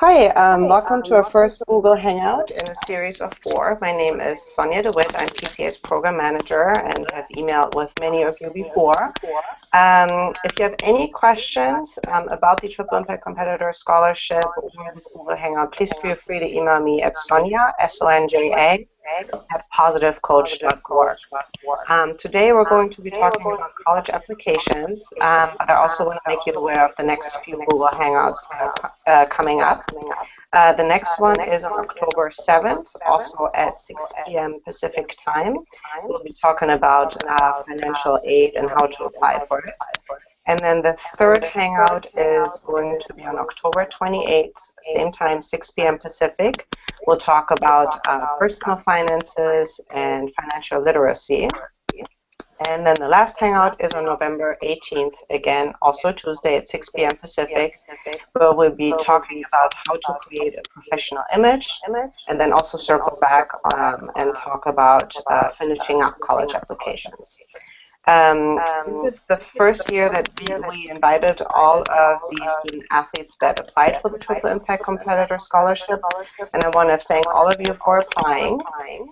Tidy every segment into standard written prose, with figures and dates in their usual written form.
Hi, welcome to our first Google Hangout in a series of 4. My name is Sonia DeWitt. I'm PCA's Program Manager and have emailed with many of you before. If you have any questions about the Triple Impact Competitor Scholarship or this Google Hangout, please feel free to email me at Sonia, S-O-N-J-A, at positivecoach.org. Today we're going to be talking about college applications, but I also want to make you aware of the next few Google Hangouts that are coming up. The next one is on October 7th, also at 6 p.m. Pacific time. We'll be talking about financial aid and how to apply for it. And then the third Hangout is going to be on October 28th, same time, 6 p.m. Pacific. We'll talk about personal finances and financial literacy. And then the last Hangout is on November 18th, again, also Tuesday at 6 p.m. Pacific, where we'll be talking about how to create a professional image, and then also circle back and talk about finishing up college applications. This is the first year that we invited all of the student athletes that applied for the Triple Impact Competitor Scholarship, and I want to thank all of you for applying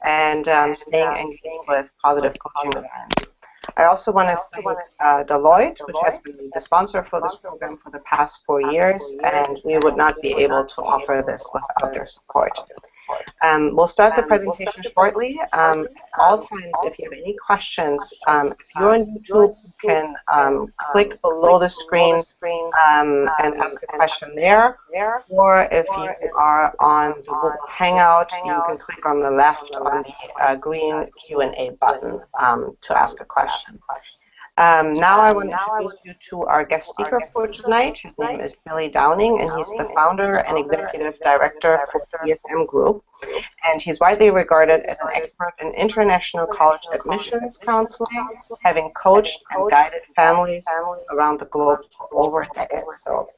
and staying engaged with positive coaching events. I also want to thank Deloitte, which has been the sponsor for this program for the past 4 years, and we would not be able to offer this without their support. We'll start the presentation shortly. At all times, if you have any questions, if you're on YouTube, you can click below the screen and ask a question there. Or if you are on the Google Hangout, you can click on the left on the green Q&A button to ask a question. Now I want to introduce you to our guest speaker for tonight. His name is Billy Downing, and he's the founder and executive director for DSM Group. And he's widely regarded as an expert in international college admissions counseling, having coached and guided families around the globe for over a decade. So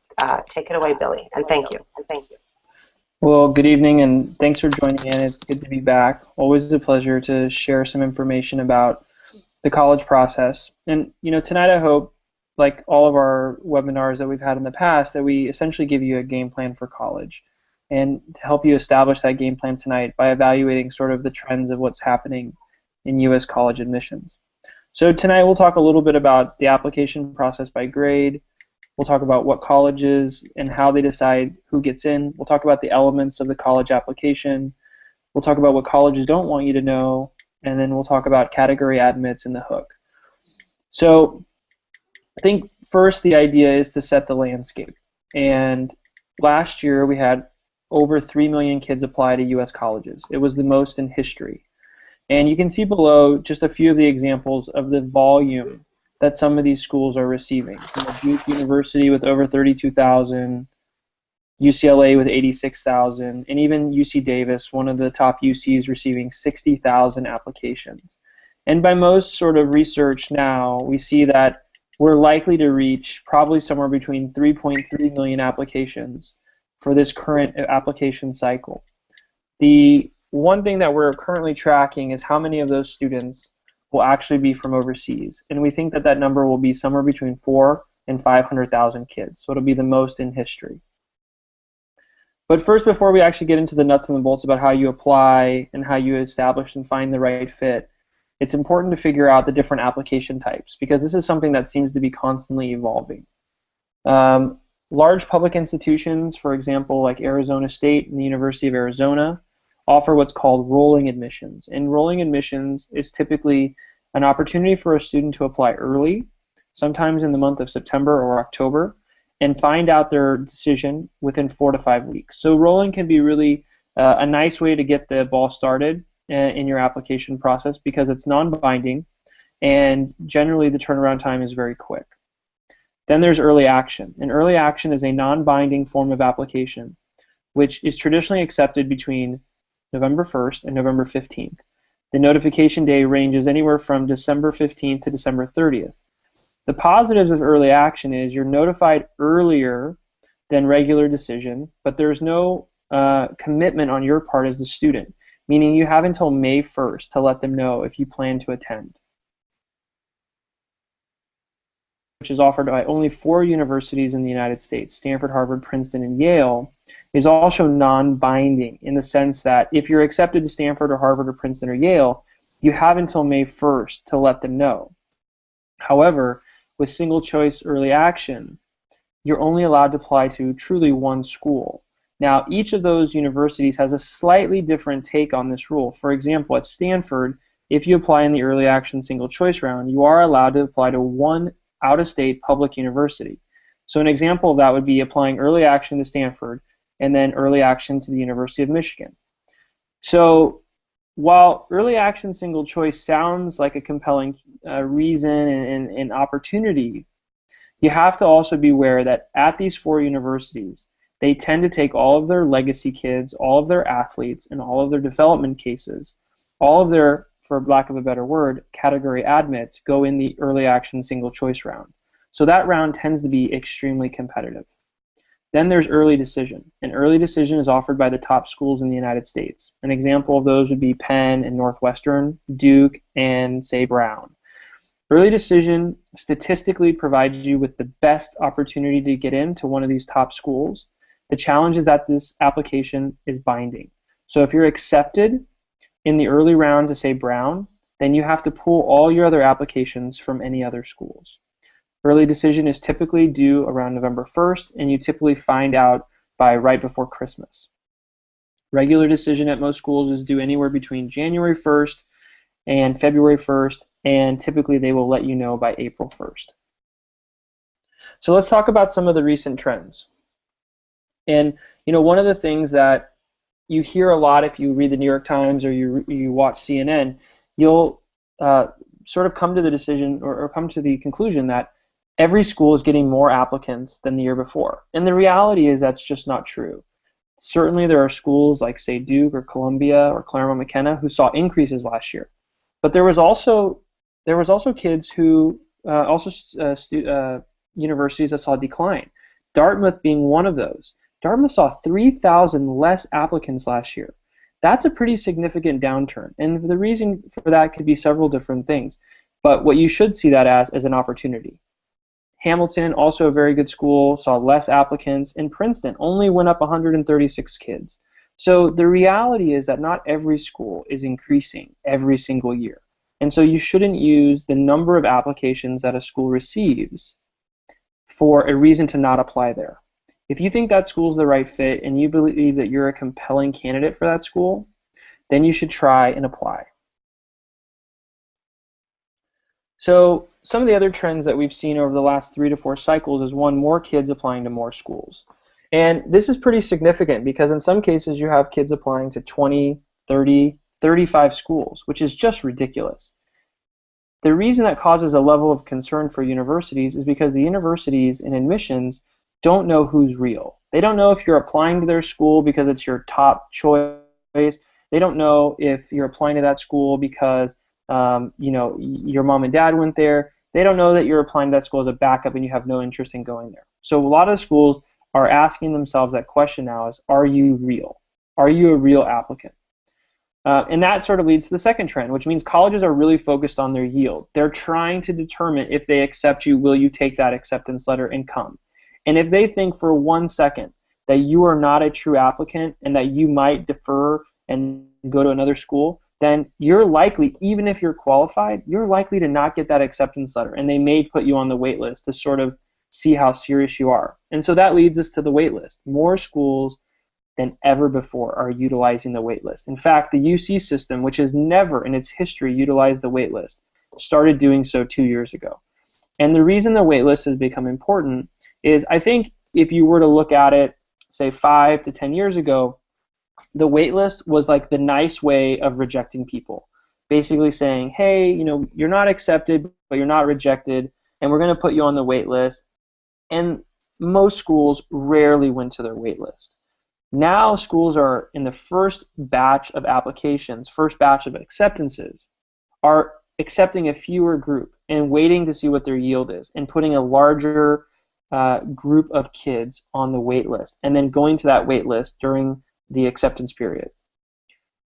take it away, Billy, and thank you. Well, good evening, and thanks for joining in. It's good to be back. Always a pleasure to share some information about the college process. And tonight I hope, like all of our webinars that we've had in the past, that we essentially give you a game plan for college, and to help you establish that game plan tonight by evaluating sort of the trends of what's happening in U.S. college admissions. So tonight we'll talk a little bit about the application process by grade. We'll talk about what colleges and how they decide who gets in. We'll talk about the elements of the college application. We'll talk about what colleges don't want you to know, and then we'll talk about category admits and the hook. So I think first the idea is to set the landscape. And last year we had over 3 million kids apply to U.S. colleges. It was the most in history. And you can see below just a few of the examples of the volume that some of these schools are receiving. Duke University with over 32,000, UCLA with 86,000, and even UC Davis, one of the top UCs, receiving 60,000 applications. And by most sort of research now, we see that we're likely to reach probably somewhere between 3.3 million applications for this current application cycle. The one thing that we're currently tracking is how many of those students will actually be from overseas, and we think that that number will be somewhere between 400,000 and 500,000 kids, so it'll be the most in history. But first, before we actually get into the nuts and the bolts about how you apply and how you establish and find the right fit, it's important to figure out the different application types, because this is something that seems to be constantly evolving. Large public institutions, for example, like Arizona State and the University of Arizona, offer what's called rolling admissions. And rolling admissions is typically an opportunity for a student to apply early, sometimes in the month of September or October, and find out their decision within 4 to 5 weeks. So rolling can be really a nice way to get the ball started in your application process, because it's non-binding, and generally the turnaround time is very quick. Then there's early action. And early action is a non-binding form of application, which is traditionally accepted between November 1st and November 15th. The notification day ranges anywhere from December 15th to December 30th. The positives of early action is you're notified earlier than regular decision, but there's no commitment on your part as the student, meaning you have until May 1st to let them know if you plan to attend. which is offered by only 4 universities in the United States, Stanford, Harvard, Princeton, and Yale, is also non-binding in the sense that if you're accepted to Stanford or Harvard or Princeton or Yale, you have until May 1st to let them know. However, with single choice early action, you're only allowed to apply to truly one school. Now, each of those universities has a slightly different take on this rule. For example, at Stanford, if you apply in the early action single choice round, you are allowed to apply to one out-of-state public university. So an example of that would be applying early action to Stanford and then early action to the University of Michigan. So while early action single choice sounds like a compelling reason and opportunity, you have to also be aware that at these 4 universities, they tend to take all of their legacy kids, all of their athletes, and all of their development cases, all of their, for lack of a better word, category admits go in the early action single choice round. So that round tends to be extremely competitive. Then there's early decision. And early decision is offered by the top schools in the United States. An example of those would be Penn and Northwestern, Duke, and say Brown. Early decision statistically provides you with the best opportunity to get into one of these top schools. The challenge is that this application is binding. So if you're accepted in the early round to say Brown, then you have to pull all your other applications from any other schools. Early decision is typically due around November 1st, and you typically find out by right before Christmas. Regular decision at most schools is due anywhere between January 1st and February 1st, and typically they will let you know by April 1st. So let's talk about some of the recent trends. And one of the things that you hear a lot if you read the New York Times or you watch CNN, you'll sort of come to the decision or come to the conclusion that every school is getting more applicants than the year before. And the reality is that's just not true. Certainly there are schools like, say, Duke or Columbia or Claremont McKenna who saw increases last year. But there was also kids who, universities that saw a decline. Dartmouth being one of those. Dartmouth saw 3,000 less applicants last year. That's a pretty significant downturn. And the reason for that could be several different things. But what you should see that as an opportunity. Hamilton, also a very good school, saw less applicants, and Princeton only went up 136 kids. So the reality is that not every school is increasing every single year. And so you shouldn't use the number of applications that a school receives for a reason to not apply there. If you think that school is the right fit and you believe that you're a compelling candidate for that school, then you should try and apply. So some of the other trends that we've seen over the last 3 to 4 cycles is one, more kids applying to more schools. And this is pretty significant because in some cases you have kids applying to 20, 30, 35 schools, which is just ridiculous. The reason that causes a level of concern for universities is because the universities in admissions don't know who's real. They don't know if you're applying to their school because it's your top choice. They don't know if you're applying to that school because your mom and dad went there. They don't know that you're applying to that school as a backup and you have no interest in going there. So a lot of schools are asking themselves that question now is, are you real? Are you a real applicant? And that sort of leads to the second trend, which means colleges are really focused on their yield. They're trying to determine if they accept you, will you take that acceptance letter and come? And if they think for 1 second that you are not a true applicant and that you might defer and go to another school, then you're likely, even if you're qualified, you're likely to not get that acceptance letter. And they may put you on the wait list to sort of see how serious you are. And so that leads us to the wait list. More schools than ever before are utilizing the wait list. In fact, the UC system, which has never in its history utilized the wait list, started doing so 2 years ago. And the reason the wait list has become important is, I think if you were to look at it, say 5 to 10 years ago, the wait list was like the nice way of rejecting people. Basically saying, hey, you're not accepted, but you're not rejected, and we're going to put you on the wait list. And most schools rarely went to their wait list. Now schools are in the first batch of applications, first batch of acceptances, are accepting a fewer group and waiting to see what their yield is and putting a larger group of kids on the wait list and then going to that wait list during the acceptance period.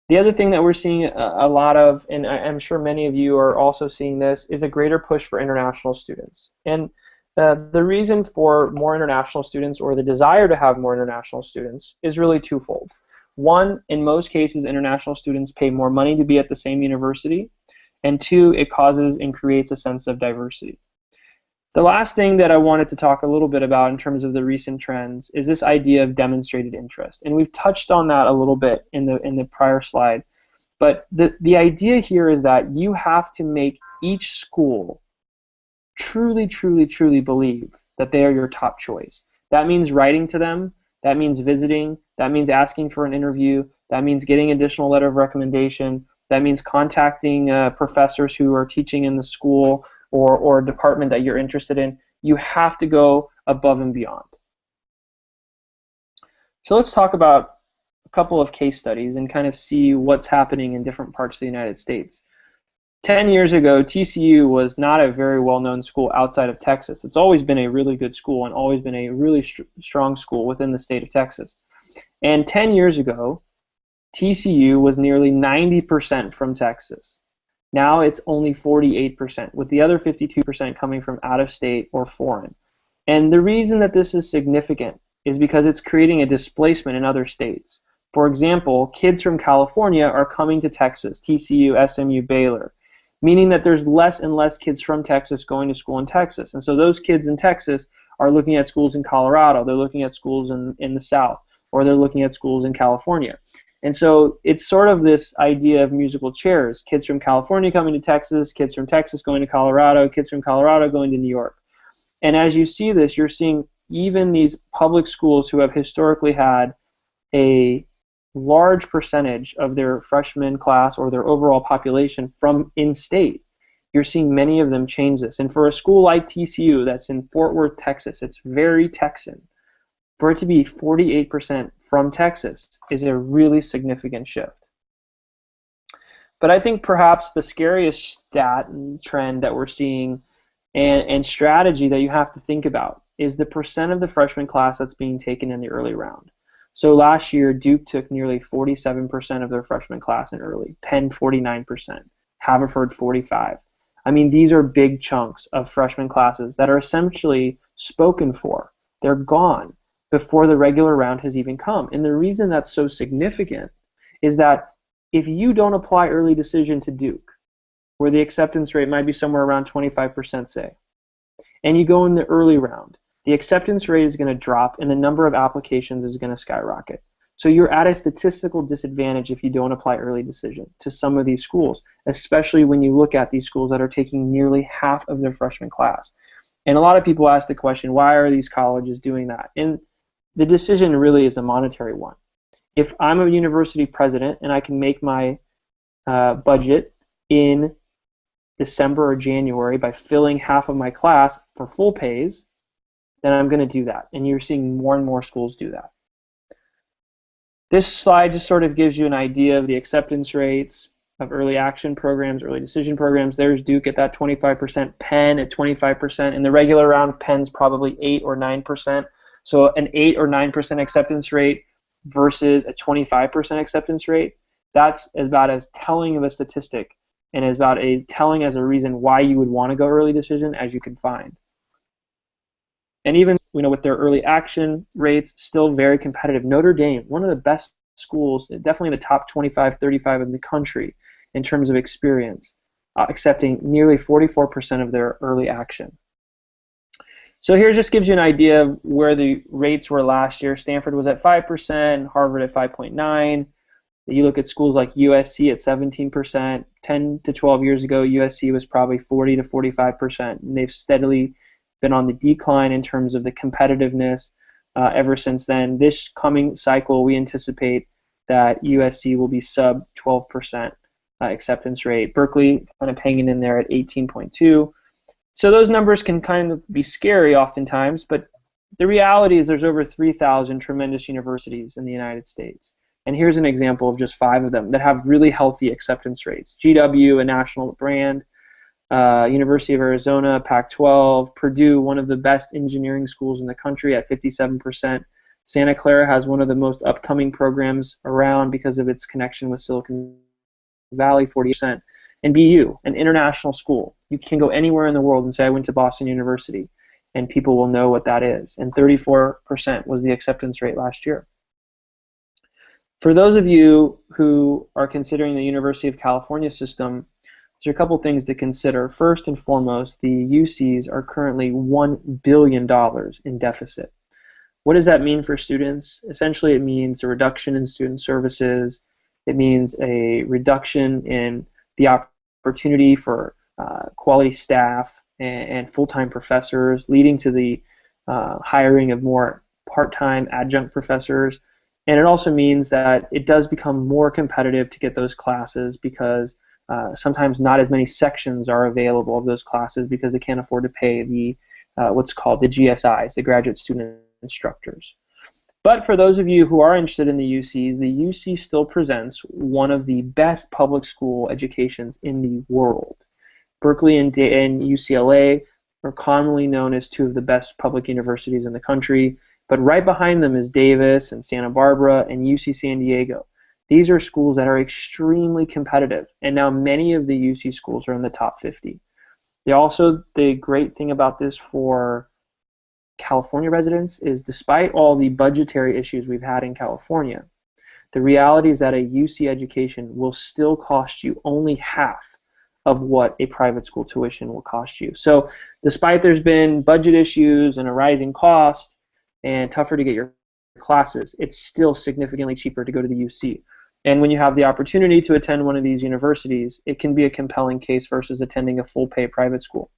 The other thing that we're seeing a lot of, and I'm sure many of you are also seeing this, is a greater push for international students. And The reason for more international students, or the desire to have more international students, is really twofold. One, in most cases, international students pay more money to be at the same university, and two, it causes and creates a sense of diversity. The last thing that I wanted to talk a little bit about in terms of the recent trends is this idea of demonstrated interest, and we've touched on that a little bit in the prior slide. But the idea here is that you have to make each school truly, truly, truly believe that they are your top choice. That means writing to them, that means visiting, that means asking for an interview, that means getting additional letter of recommendation, that means contacting professors who are teaching in the school or a department that you're interested in. You have to go above and beyond. So let's talk about a couple of case studies and kind of see what's happening in different parts of the United States. 10 years ago, TCU was not a very well-known school outside of Texas. It's always been a really good school and always been a really strong school within the state of Texas. And 10 years ago, TCU was nearly 90% from Texas. Now it's only 48%, with the other 52% coming from out of state or foreign. And the reason that this is significant is because it's creating a displacement in other states. For example, kids from California are coming to Texas, TCU, SMU, Baylor, meaning that there's less and less kids from Texas going to school in Texas. And so those kids in Texas are looking at schools in Colorado, they're looking at schools in the South, or they're looking at schools in California. And so it's sort of this idea of musical chairs, kids from California coming to Texas, kids from Texas going to Colorado, kids from Colorado going to New York. And as you see this, you're seeing even these public schools who have historically had a large percentage of their freshman class or their overall population from in-state. You're seeing many of them change this. And for a school like TCU that's in Fort Worth, Texas, it's very Texan. For it to be 48% from Texas is a really significant shift. But I think perhaps the scariest stat and trend that we're seeing and strategy that you have to think about is the percent of the freshman class that's being taken in the early round. So last year, Duke took nearly 47% of their freshman class in early, Penn 49%, Haverford 45%. I mean, these are big chunks of freshman classes that are essentially spoken for. They're gone before the regular round has even come. And the reason that's so significant is that if you don't apply early decision to Duke, where the acceptance rate might be somewhere around 25%, say, and you go in the early round, the acceptance rate is going to drop and the number of applications is going to skyrocket. So you're at a statistical disadvantage if you don't apply early decision to some of these schools, especially when you look at these schools that are taking nearly half of their freshman class. And a lot of people ask the question, why are these colleges doing that? And the decision really is a monetary one. If I'm a university president and I can make my budget in December or January by filling half of my class for full pays, then I'm going to do that. And you're seeing more and more schools do that. This slide just sort of gives you an idea of the acceptance rates of early action programs, early decision programs. There's Duke at that 25%, Penn at 25%. In the regular round, Penn's probably 8 or 9%. So an 8 or 9% acceptance rate versus a 25% acceptance rate, that's about as telling of a statistic and is about a telling as a reason why you would want to go early decision as you can find. And even with their early action rates, still very competitive. Notre Dame, one of the best schools, definitely in the top 25, 35 in the country in terms of experience, accepting nearly 44% of their early action. So here just gives you an idea of where the rates were last year. Stanford was at 5%, Harvard at 5.9%. You look at schools like USC at 17%. 10 to 12 years ago, USC was probably 40 to 45%. And they've steadily been on the decline in terms of the competitiveness ever since then. This coming cycle, we anticipate that USC will be sub 12% acceptance rate. Berkeley kind of hanging in there at 18.2%. So those numbers can kind of be scary oftentimes, but the reality is there's over 3,000 tremendous universities in the United States. And here's an example of just 5 of them that have really healthy acceptance rates. GW, a national brand, University of Arizona, Pac-12, Purdue, one of the best engineering schools in the country at 57%. Santa Clara has one of the most upcoming programs around because of its connection with Silicon Valley, 40%. And BU, an international school. You can go anywhere in the world and say, I went to Boston University. and people will know what that is. And 34% was the acceptance rate last year. For those of you who are considering the University of California system, there's a couple things to consider. First and foremost, the UCs are currently $1 billion in deficit. What does that mean for students? Essentially, it means a reduction in student services. It means a reduction in the opportunity for quality staff and full-time professors, leading to the hiring of more part-time adjunct professors. And it also means that it does become more competitive to get those classes because sometimes not as many sections are available of those classes because they can't afford to pay the what's called the GSIs, the graduate student instructors. But for those of you who are interested in the UCs, the UC still presents one of the best public school educations in the world. Berkeley and UCLA are commonly known as two of the best public universities in the country, but right behind them is Davis and Santa Barbara and UC San Diego. These are schools that are extremely competitive, and now many of the UC schools are in the top 50. The great thing about this for California residents is despite all the budgetary issues we've had in California, the reality is that a UC education will still cost you only half of what a private school tuition will cost you. So despite there's been budget issues and a rising cost and tougher to get your classes, it's still significantly cheaper to go to the UC. And when you have the opportunity to attend one of these universities, it can be a compelling case versus attending a full-pay private school.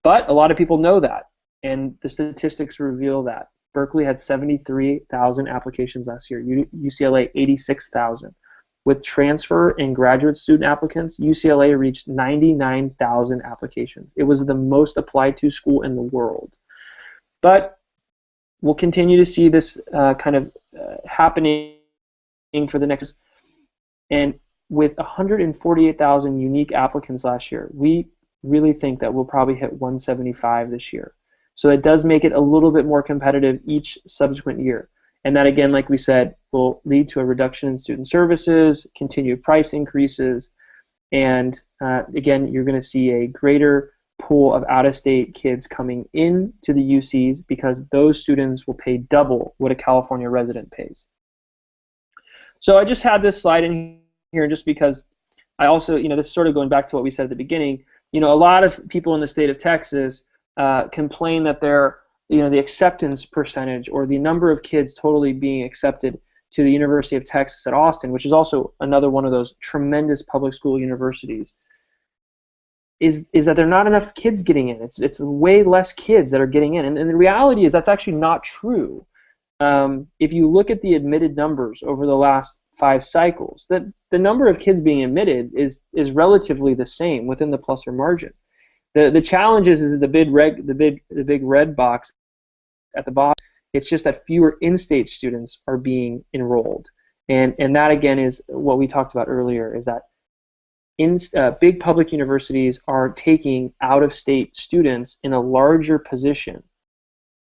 But a lot of people know that, and the statistics reveal that. Berkeley had 73,000 applications last year, UCLA 86,000. With transfer and graduate student applicants, UCLA reached 99,000 applications. It was the most applied to school in the world. But we'll continue to see this happening for the next, and with 148,000 unique applicants last year, we really think that we'll probably hit 175 this year. So it does make it a little bit more competitive each subsequent year. And that, again, like we said, will lead to a reduction in student services, continued price increases, and again, you're going to see a greater pool of out-of-state kids coming into the UCs because those students will pay double what a California resident pays. So I just had this slide in here just because I also, this is sort of going back to what we said at the beginning. A lot of people in the state of Texas complain that the acceptance percentage or the number of kids totally being accepted to the University of Texas at Austin, which is also another one of those tremendous public school universities, is that there are not enough kids getting in. It's way less kids that are getting in, and the reality is that's actually not true. If you look at the admitted numbers over the last 5 cycles, the number of kids being admitted is relatively the same within the plus or margin. The challenge is the big red box at the bottom. It's just that fewer in-state students are being enrolled, and that again is what we talked about earlier. Is that big public universities are taking out-of-state students in a larger position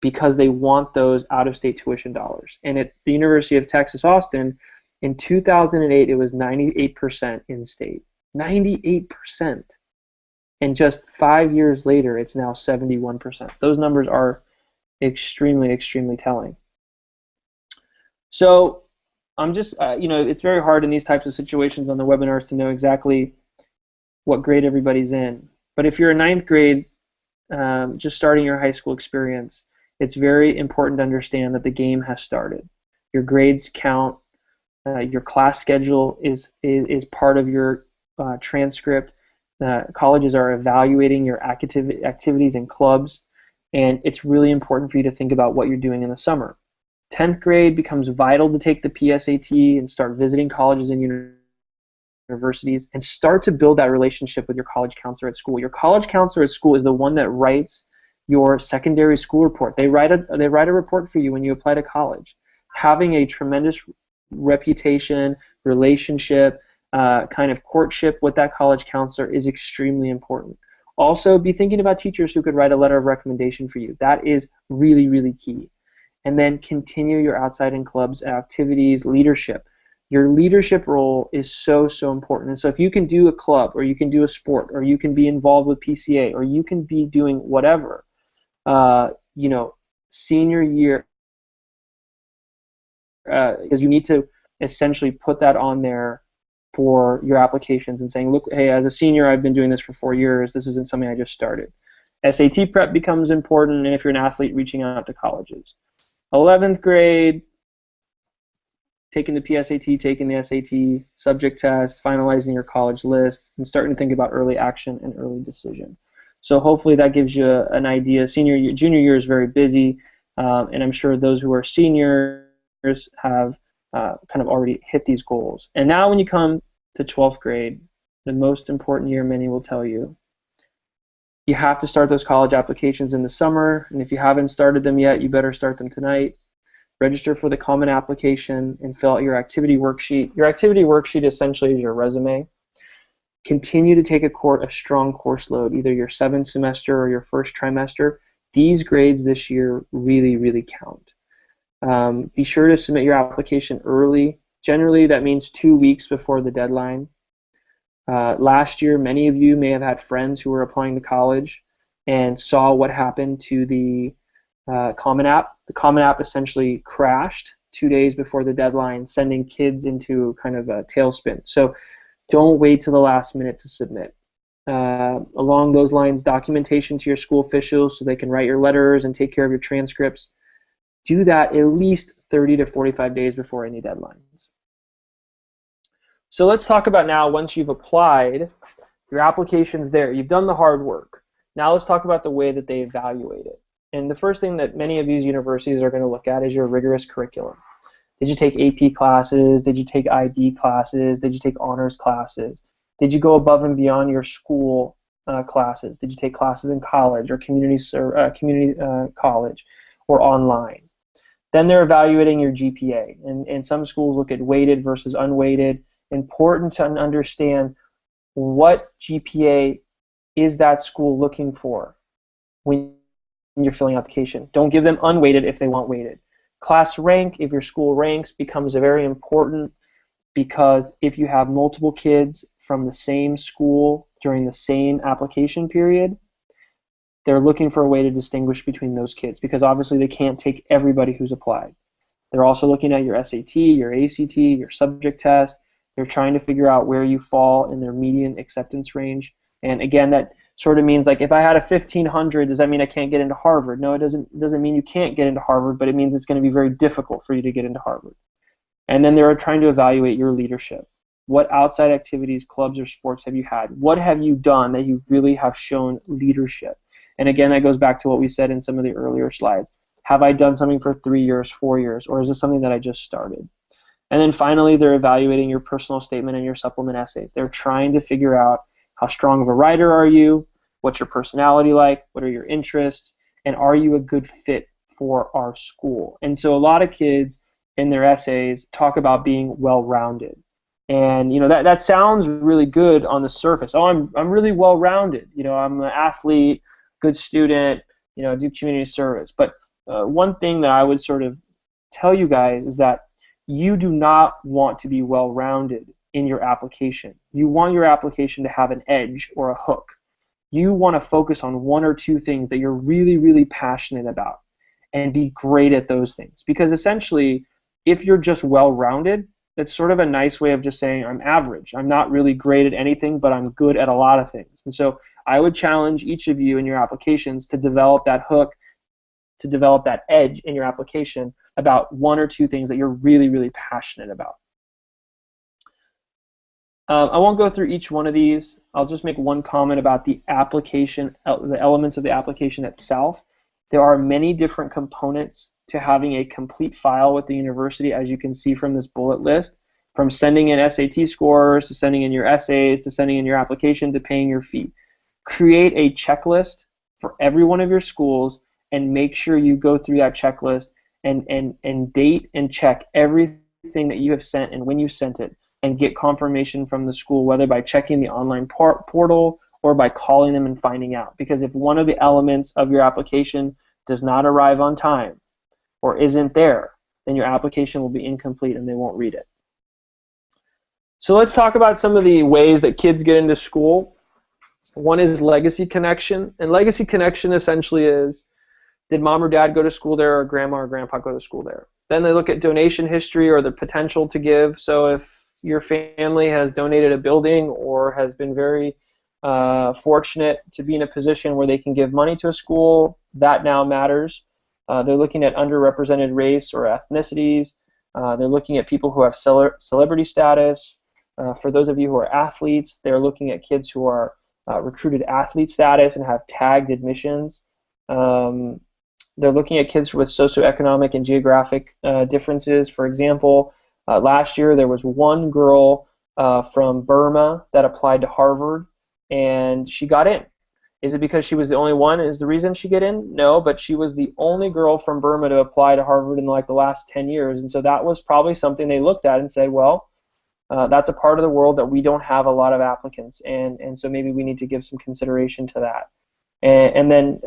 because they want those out-of-state tuition dollars. And at the University of Texas Austin, in 2008, it was 98% in-state. 98%. And just 5 years later, it's now 71%. Those numbers are extremely, extremely telling. So I'm just, it's very hard in these types of situations on the webinars to know exactly what grade everybody's in. But if you're a 9th grade, just starting your high school experience, it's very important to understand that the game has started. Your grades count. Your class schedule is part of your transcript. Colleges are evaluating your activities and clubs, and it's really important for you to think about what you're doing in the summer. 10th grade becomes vital to take the PSAT and start visiting colleges and universities and start to build that relationship with your college counselor at school. Your college counselor at school is the one that writes your secondary school report. They write a report for you when you apply to college. Having a tremendous reputation, relationship, kind of courtship with that college counselor is extremely important. Also, be thinking about teachers who could write a letter of recommendation for you. That is really, really key. And then continue your outside in clubs, activities, leadership. Your leadership role is so, so important. And so if you can do a club, or you can do a sport, or you can be involved with PCA, or you can be doing whatever, you know, senior year, because you need to essentially put that on there for your applications and saying, look, hey, as a senior, I've been doing this for 4 years. This isn't something I just started. SAT prep becomes important, and if you're an athlete, reaching out to colleges. 11th grade, taking the PSAT, taking the SAT, subject test, finalizing your college list, and starting to think about early action and early decision. So hopefully that gives you an idea. Junior year is very busy, and I'm sure those who are seniors have kind of already hit these goals. And now when you come to 12th grade, the most important year, many will tell you, you have to start those college applications in the summer, and if you haven't started them yet, you better start them tonight. Register for the common application and fill out your activity worksheet. Your activity worksheet essentially is your resume. Continue to take a strong course load, either your 7th semester or your first trimester. These grades this year really, really count. Be sure to submit your application early. Generally, that means 2 weeks before the deadline. Last year, many of you may have had friends who were applying to college and saw what happened to the Common App. The Common App essentially crashed 2 days before the deadline, sending kids into kind of a tailspin. So don't wait till the last minute to submit. Along those lines, documentation to your school officials so they can write your letters and take care of your transcripts. Do that at least 30 to 45 days before any deadlines. So let's talk about now, once you've applied, your application's there. You've done the hard work. Now let's talk about the way that they evaluate it. And the first thing that many of these universities are going to look at is your rigorous curriculum. Did you take AP classes? Did you take IB classes? Did you take honors classes? Did you go above and beyond your school classes? Did you take classes in college or community college or online? Then they're evaluating your GPA. And some schools look at weighted versus unweighted. Important to understand what GPA is that school looking for when you're filling out the application. Don't give them unweighted if they want weighted. Class rank, if your school ranks, becomes very important, because if you have multiple kids from the same school during the same application period, they're looking for a way to distinguish between those kids, because obviously they can't take everybody who's applied. They're also looking at your SAT, your ACT, your subject test. They're trying to figure out where you fall in their median acceptance range. And again, that sort of means, like, if I had a 1500, does that mean I can't get into Harvard? No, it doesn't mean you can't get into Harvard, but it means it's going to be very difficult for you to get into Harvard. And then they're trying to evaluate your leadership. What outside activities, clubs, or sports have you had? What have you done that you really have shown leadership? And again, that goes back to what we said in some of the earlier slides. Have I done something for 3 years, 4 years, or is this something that I just started? And then finally, they're evaluating your personal statement and your supplement essays. They're trying to figure out how strong of a writer are you, what's your personality like, what are your interests, and are you a good fit for our school? And so a lot of kids in their essays talk about being well-rounded. And that sounds really good on the surface. Oh, I'm really well-rounded. I'm an athlete, good student, do community service. But one thing that I would sort of tell you guys is that you do not want to be well-rounded in your application. You want your application to have an edge or a hook. You want to focus on 1 or 2 things that you're really, really passionate about and be great at those things. Because essentially, if you're just well-rounded, that's sort of a nice way of just saying, I'm average. I'm not really great at anything, but I'm good at a lot of things. And so I would challenge each of you in your applications to develop that hook, to develop that edge in your application about 1 or 2 things that you're really, really passionate about. I won't go through each one of these. I'll just make one comment about the application, the elements of the application itself. There are many different components to having a complete file with the university, as you can see from this bullet list, from sending in SAT scores, to sending in your essays, to sending in your application, to paying your fee. Create a checklist for every one of your schools and make sure you go through that checklist and date and check everything that you have sent and when you sent it, and get confirmation from the school, whether by checking the online portal or by calling them and finding out. Because if one of the elements of your application does not arrive on time or isn't there, then your application will be incomplete and they won't read it. So let's talk about some of the ways that kids get into school. One is Legacy Connection, and Legacy Connection essentially is Did mom or dad go to school there, or grandma or grandpa go to school there? Then they look at donation history or the potential to give. So if your family has donated a building or has been very fortunate to be in a position where they can give money to a school, that now matters. They're looking at underrepresented race or ethnicities. They're looking at people who have celebrity status. For those of you who are athletes, they're looking at kids who are recruited athlete status and have tagged admissions. They're looking at kids with socioeconomic and geographic differences. For example, last year there was one girl from Burma that applied to Harvard, and she got in. Is it because she was the only one is the reason she got in? No, but she was the only girl from Burma to apply to Harvard in like the last 10 years, and so that was probably something they looked at and said, well, that's a part of the world that we don't have a lot of applicants, and so maybe we need to give some consideration to that. And then,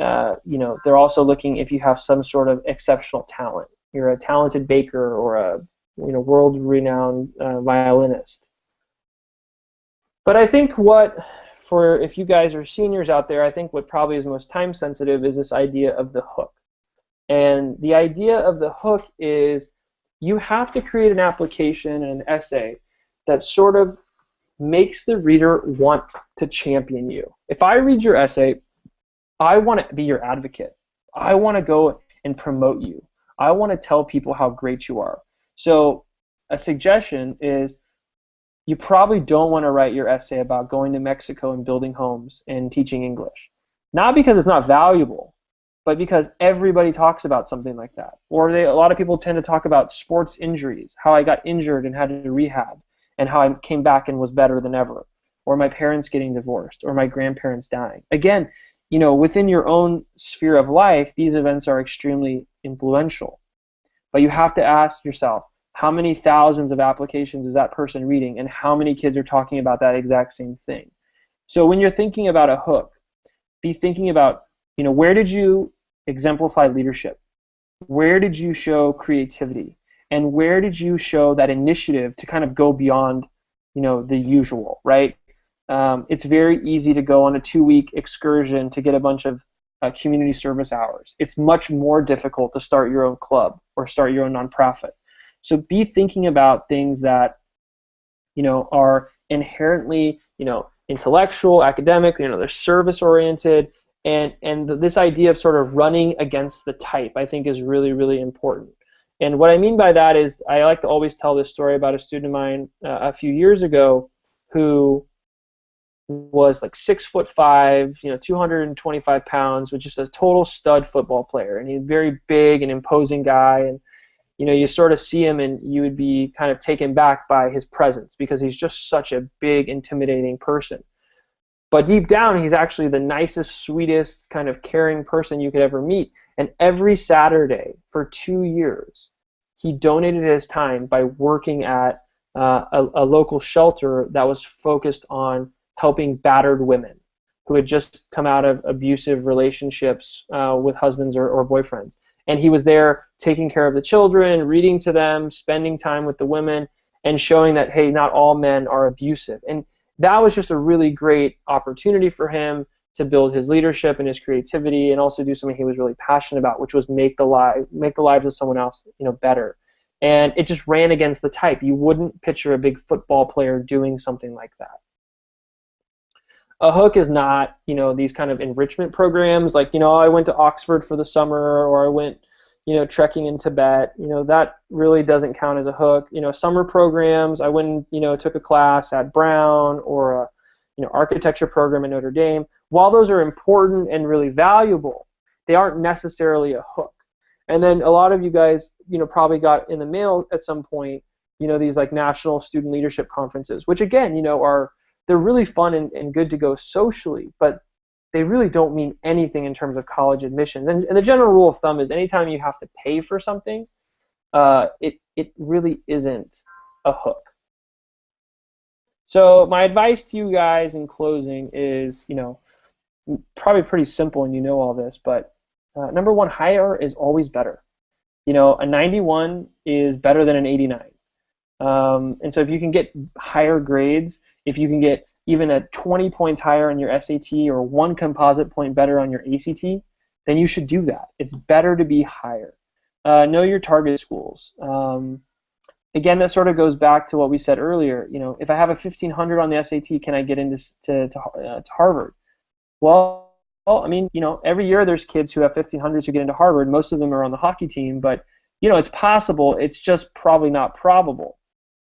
they're also looking if you have some sort of exceptional talent. You're a talented baker or a world-renowned violinist. But I think if you guys are seniors out there, I think what probably is most time sensitive is this idea of the hook. And the idea of the hook is you have to create an application and an essay that sort of makes the reader want to champion you. If I read your essay, I want to be your advocate. I want to go and promote you. I want to tell people how great you are. So a suggestion is you probably don't want to write your essay about going to Mexico and building homes and teaching English. Not because it's not valuable, but because everybody talks about something like that. Or a lot of people tend to talk about sports injuries, how I got injured and had to rehab, and how I came back and was better than ever. Or my parents getting divorced, or my grandparents dying. Again, within your own sphere of life, these events are extremely influential. But you have to ask yourself, how many thousands of applications is that person reading, and how many kids are talking about that exact same thing? So when you're thinking about a hook, be thinking about, where did you exemplify leadership? Where did you show creativity? And where did you show that initiative to kind of go beyond, the usual, right? It's very easy to go on a 2-week excursion to get a bunch of community service hours. It's much more difficult to start your own club or start your own nonprofit. So be thinking about things that, are inherently, intellectual, academic, they're service-oriented, and this idea of sort of running against the type, I think, is really, really important. And what I mean by that is I like to always tell this story about a student of mine a few years ago who was like 6'5", 225 pounds, was just a total stud football player, and he's a very big and imposing guy, and you sort of see him and you would be kind of taken back by his presence because he's just such a big, intimidating person. But deep down, he's actually the nicest, sweetest, kind of caring person you could ever meet. And every Saturday for 2 years, he donated his time by working at a local shelter that was focused on helping battered women who had just come out of abusive relationships with husbands or boyfriends. And he was there taking care of the children, reading to them, spending time with the women, and showing that, hey, not all men are abusive. And that was just a really great opportunity for him to build his leadership and his creativity, and also do something he was really passionate about, which was make the lives of someone else, better. And it just ran against the type. You wouldn't picture a big football player doing something like that. A hook is not, these kind of enrichment programs like, I went to Oxford for the summer, or I went, trekking in Tibet. That really doesn't count as a hook. Summer programs, I went, took a class at Brown, or a, architecture program at Notre Dame. While those are important and really valuable, they aren't necessarily a hook. And then a lot of you guys, probably got in the mail at some point, these like national student leadership conferences, which again, they're really fun and good to go socially, but they really don't mean anything in terms of college admissions. And the general rule of thumb is anytime you have to pay for something, it really isn't a hook. So my advice to you guys in closing is, probably pretty simple, and all this, but number one, higher is always better. A 91 is better than an 89. And so if you can get higher grades, if you can get even 20 points higher on your SAT or 1 composite point better on your ACT, then you should do that. It's better to be higher. Know your target schools. Again, that sort of goes back to what we said earlier. You know, if I have a 1500 on the SAT, can I get into to Harvard? Well, I mean, you know, every year there's kids who have 1500s who get into Harvard. Most of them are on the hockey team, but you know, it's possible. It's just probably not probable.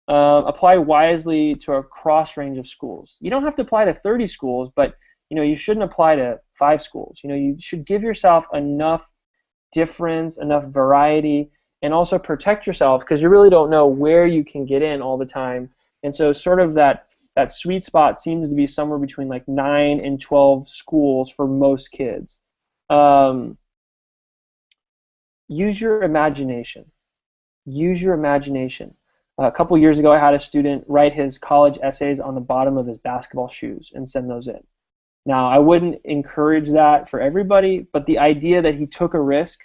Apply wisely to a cross range of schools. You don't have to apply to 30 schools, but you know, you shouldn't apply to 5 schools. You know, you should give yourself enough difference, enough variety, and also protect yourself, because you really don't know where you can get in all the time. And so sort of that sweet spot seems to be somewhere between like 9 and 12 schools for most kids. Use your imagination. Use your imagination. A couple years ago, I had a student write his college essays on the bottom of his basketball shoes and send those in. Now, I wouldn't encourage that for everybody, but the idea that he took a risk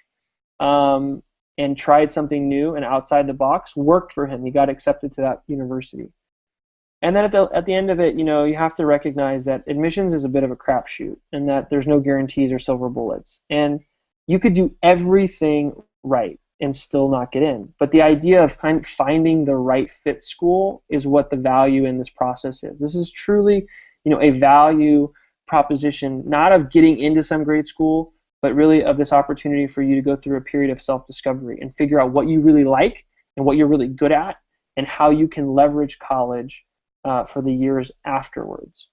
and tried something new and outside the box worked for him. He got accepted to that university. And then at the end of it, you know, you have to recognize that admissions is a bit of a crapshoot, and that there's no guarantees or silver bullets. And you could do everything right and still not get in. But the idea of kind of finding the right fit school is what the value in this process is. This is truly, you know, a value proposition, not of getting into some great school, but really of this opportunity for you to go through a period of self-discovery and figure out what you really like and what you're really good at and how you can leverage college for the years afterwards.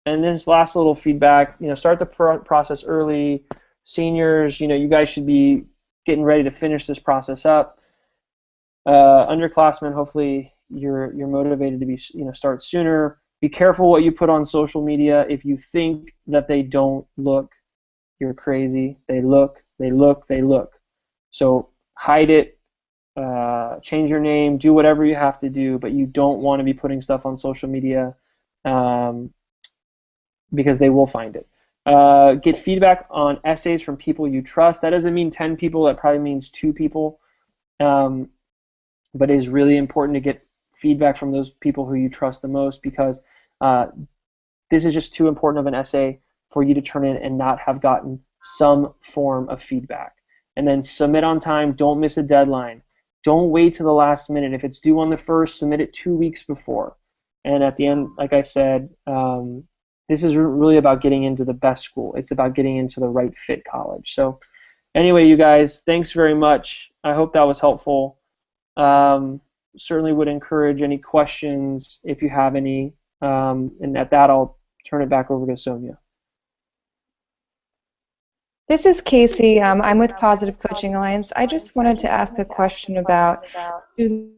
And then this last little feedback, you know, start the process early. Seniors, you know, you guys should be getting ready to finish this process up. Underclassmen, hopefully you're motivated to be, you know, start sooner. Be careful what you put on social media. If you think that they don't look, you're crazy. They look. So hide it, change your name, do whatever you have to do, but you don't want to be putting stuff on social media because they will find it. Get feedback on essays from people you trust. That doesn't mean 10 people, that probably means 2 people. But it is really important to get feedback from those people who you trust the most, because this is just too important of an essay for you to turn in and not have gotten some form of feedback. And then submit on time. Don't miss a deadline. Don't wait to the last minute. If it's due on the 1st, submit it 2 weeks before. And at the end, like I said, this is really about getting into the best school. It's about getting into the right fit college. So anyway, you guys, thanks very much. I hope that was helpful. Certainly would encourage any questions if you have any. And at that, I'll turn it back over to Sonia. This is Casey. I'm with Positive Coaching Alliance. I just wanted to ask a question about students,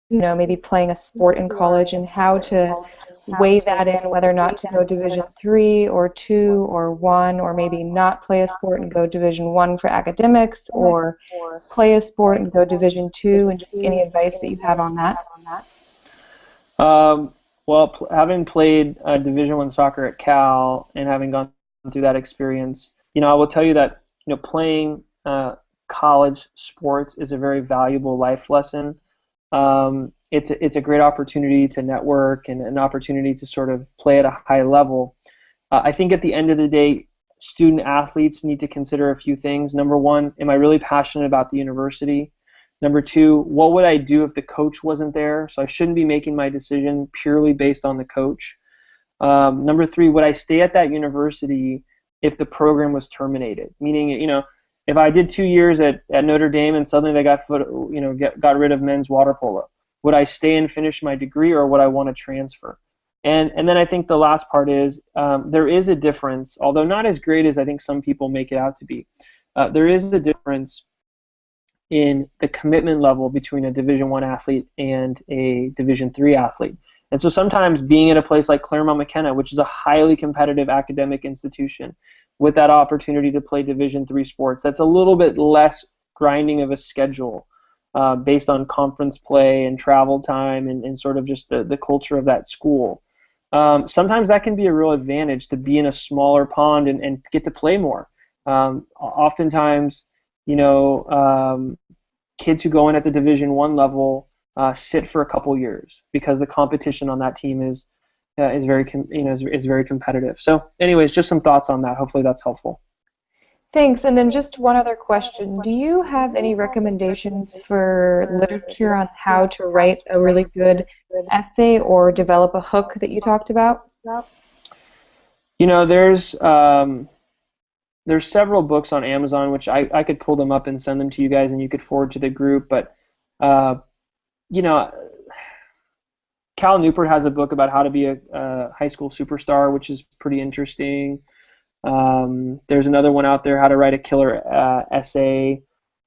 you know, maybe playing a sport in college and how to weigh that in, whether or not to go Division III or II or I, or maybe not play a sport and go Division I for academics, or play a sport and go Division II, and just any advice that you have on that. Well, having played Division I soccer at Cal and having gone through that experience, you know, I will tell you that, you know, playing college sports is a very valuable life lesson. It's a great opportunity to network and an opportunity to sort of play at a high level. I think at the end of the day, student athletes need to consider a few things. Number one, am I really passionate about the university? Number two, what would I do if the coach wasn't there? So I shouldn't be making my decision purely based on the coach. Number three, would I stay at that university if the program was terminated? Meaning, you know, if I did 2 years at Notre Dame and suddenly they got rid of men's water polo, would I stay and finish my degree, or would I want to transfer? And then I think the last part is there is a difference, although not as great as I think some people make it out to be. There is a difference in the commitment level between a Division I athlete and a Division III athlete. And so sometimes being at a place like Claremont McKenna, which is a highly competitive academic institution, with that opportunity to play Division III sports, that's a little bit less grinding of a schedule based on conference play and travel time and sort of just the culture of that school. Sometimes that can be a real advantage to be in a smaller pond and get to play more. Oftentimes, you know, kids who go in at the Division I level sit for a couple years because the competition on that team is is very is very competitive. So, anyways, just some thoughts on that. Hopefully, that's helpful. Thanks. And then just one other question. Do you have any recommendations for literature on how to write a really good essay or develop a hook that you talked about? You know, there's several books on Amazon, which I could pull them up and send them to you guys, and you could forward to the group. But you know, Cal Newport has a book about how to be a high school superstar, which is pretty interesting. There's another one out there, how to write a killer essay,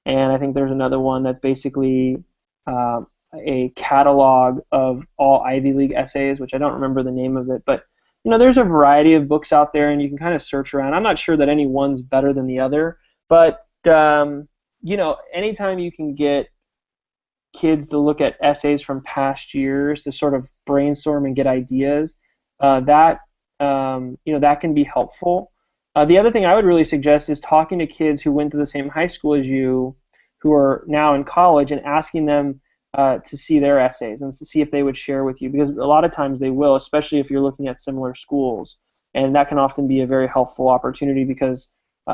and I think there's another one that's basically a catalog of all Ivy League essays, which I don't remember the name of it, but you know, there's a variety of books out there, and you can kind of search around. I'm not sure that any one's better than the other, but you know, anytime you can get kids to look at essays from past years to sort of brainstorm and get ideas, that you know, that can be helpful. The other thing I would really suggest is talking to kids who went to the same high school as you, who are now in college, and asking them to see their essays and to see if they would share with you, because a lot of times they will, especially if you're looking at similar schools, and that can often be a very helpful opportunity, because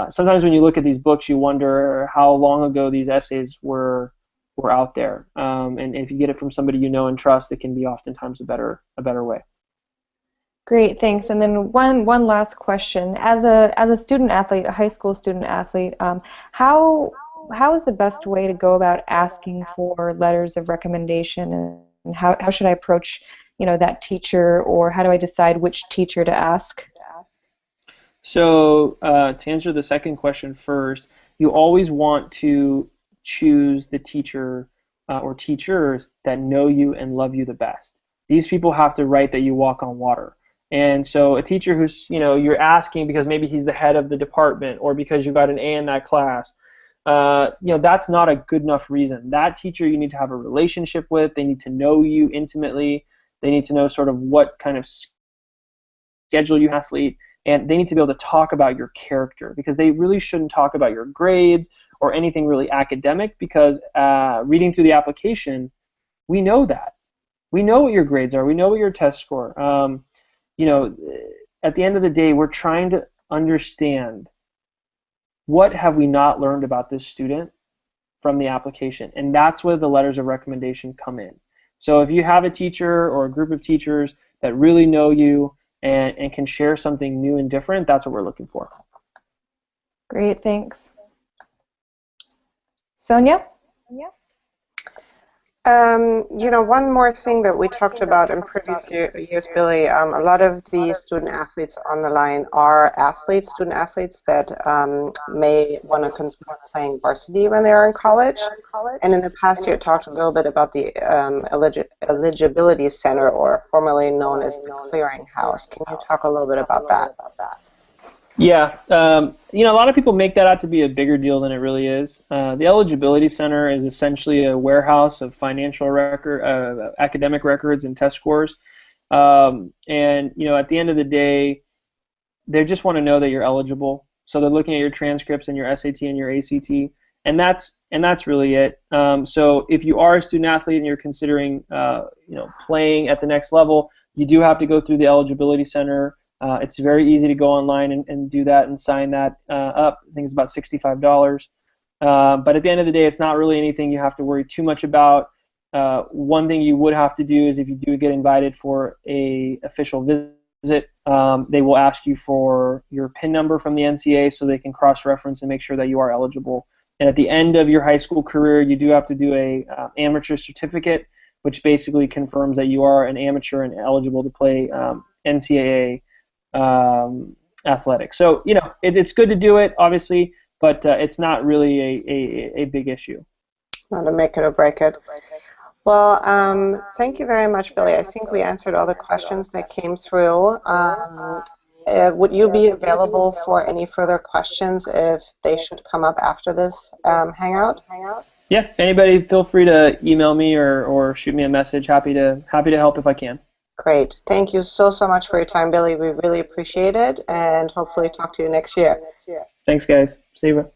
sometimes when you look at these books, you wonder how long ago these essays were out there, and if you get it from somebody you know and trust, it can be oftentimes a better way. Great, thanks. And then one last question: as a student athlete, a high school student athlete, how is the best way to go about asking for letters of recommendation, and how should I approach, you know, that teacher, or how do I decide which teacher to ask? So to answer the second question first, you always want to choose the teacher or teachers that know you and love you the best. These people have to write that you walk on water. And so a teacher who's, you know, you're asking because maybe he's the head of the department, or because you got an A in that class, you know, that's not a good enough reason. That teacher you need to have a relationship with. They need to know you intimately. They need to know sort of what kind of schedule you have, athlete, and they need to be able to talk about your character, because they really shouldn't talk about your grades or anything really academic, because reading through the application, we know that. We know what your grades are. We know what your test score. You know, at the end of the day, we're trying to understand what have we not learned about this student from the application, and that's where the letters of recommendation come in. So if you have a teacher or a group of teachers that really know you and can share something new and different, that's what we're looking for. Great, thanks. Sonia? You know, one more thing that we talked about in previous years, Billy, a lot of the student athletes on the line are student athletes that may want to consider playing varsity when they are in college. And in the past year, talked a little bit about the Eligibility Center, or formerly known as the Clearinghouse. Can you talk a little bit about that? Yeah, you know, a lot of people make that out to be a bigger deal than it really is. The Eligibility Center is essentially a warehouse of financial academic records and test scores. And you know, at the end of the day, they just want to know that you're eligible. So they're looking at your transcripts and your SAT and your ACT, and that's really it. So if you are a student athlete and you're considering, you know, playing at the next level, you do have to go through the Eligibility Center. It's very easy to go online and do that and sign that up. I think it's about $65. But at the end of the day, it's not really anything you have to worry too much about. One thing you would have to do is, if you do get invited for a official visit, they will ask you for your PIN number from the NCAA so they can cross-reference and make sure that you are eligible. And at the end of your high school career, you do have to do a amateur certificate, which basically confirms that you are an amateur and eligible to play NCAA athletics. So, you know, it's good to do it, obviously, but it's not really a big issue. Not to make it or break it. Well, thank you very much, Billy. I think we answered all the questions that came through. Would you be available for any further questions if they should come up after this Hangout? Yeah, anybody feel free to email me or shoot me a message. Happy to help if I can. Great. Thank you so much for your time, Billy. We really appreciate it, and hopefully talk to you next year. Thanks, guys. See you.